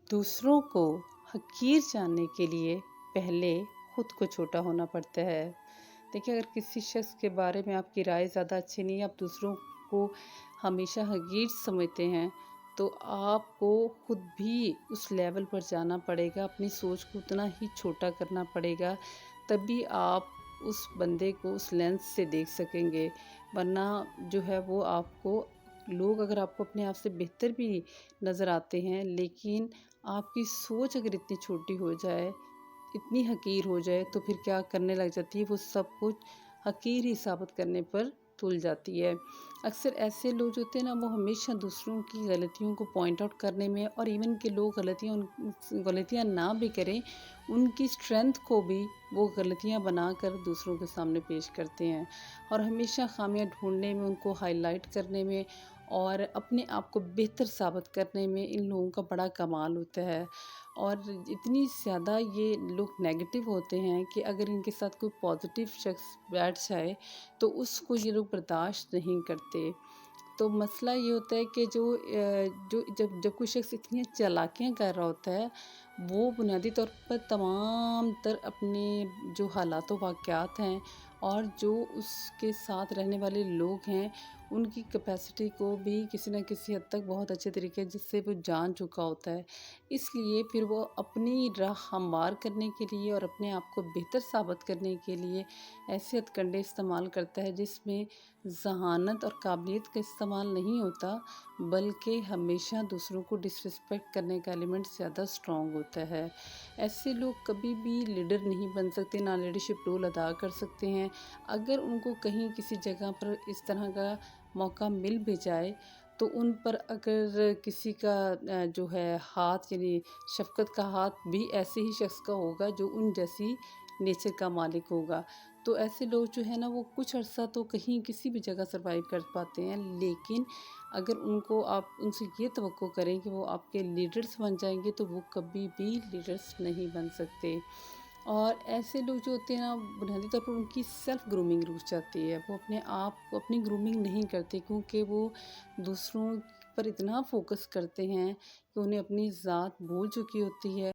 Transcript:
दूसरों को हकीर जानने के लिए पहले खुद को छोटा होना पड़ता है। देखिए, अगर किसी शख्स के बारे में आपकी राय ज़्यादा अच्छी नहीं है, आप दूसरों को हमेशा हकीर समझते हैं, तो आपको खुद भी उस लेवल पर जाना पड़ेगा, अपनी सोच को उतना ही छोटा करना पड़ेगा, तभी आप उस बंदे को उस लेंस से देख सकेंगे। वरना जो है वो आपको लोग अगर आपको अपने आप से बेहतर भी नज़र आते हैं, लेकिन आपकी सोच अगर इतनी छोटी हो जाए, इतनी हकीर हो जाए, तो फिर क्या करने लग जाती है, वो सब कुछ हकीर ही साबित करने पर तुल जाती है। अक्सर ऐसे लोग जो होते हैं ना, वो हमेशा दूसरों की गलतियों को पॉइंट आउट करने में, और इवन के लोग गलतियाँ ना भी करें, उनकी स्ट्रेंथ को भी वो गलतियाँ बनाकर दूसरों के सामने पेश करते हैं, और हमेशा खामियां ढूंढने में, उनको हाईलाइट करने में और अपने आप को बेहतर साबित करने में इन लोगों का बड़ा कमाल होता है। और इतनी ज़्यादा ये लोग नेगेटिव होते हैं कि अगर इनके साथ कोई पॉजिटिव शख्स बैठ जाए, तो उसको ये लोग बर्दाश्त नहीं करते। तो मसला ये होता है कि जो जब जब कोई शख्स इतनी चालाकियाँ कर रहा होता है, वो बुनियादी तौर पर तमाम तर अपने जो हालात व वाक़यात हैं, और जो उसके साथ रहने वाले लोग हैं, उनकी कैपेसिटी को भी किसी न किसी हद तक बहुत अच्छे तरीके जिससे वो जान चुका होता है। इसलिए फिर वो अपनी राह हमवार करने के लिए और अपने आप को बेहतर साबित करने के लिए ऐसे हथकंडे इस्तेमाल करता है, जिसमें ज़हानत और काबिलियत का इस्तेमाल नहीं होता, बल्कि हमेशा दूसरों को डिसरिस्पेक्ट करने का एलिमेंट ज़्यादा स्ट्रॉन्ग होता है। ऐसे लोग कभी भी लीडर नहीं बन सकते, ना लीडरशिप रोल अदा कर सकते हैं। अगर उनको कहीं किसी जगह पर इस तरह का मौका मिल भी जाए, तो उन पर अगर किसी का जो है हाथ, यानी शफ़क़त का हाथ भी ऐसे ही शख़्स का होगा जो उन जैसी नेचर का मालिक होगा। तो ऐसे लोग जो है ना, वो कुछ अर्सा तो कहीं किसी भी जगह सर्वाइव कर पाते हैं, लेकिन अगर उनको आप उनसे ये तवक्को करें कि वो आपके लीडर्स बन जाएंगे, तो वो कभी भी लीडर्स नहीं बन सकते। और ऐसे लोग जो होते हैं ना, बुनियादी तौर पर उनकी सेल्फ ग्रूमिंग रुक जाती है, वो अपने आप को अपनी ग्रूमिंग नहीं करते, क्योंकि वो दूसरों पर इतना फोकस करते हैं कि उन्हें अपनी ज़ात भूल चुकी होती है।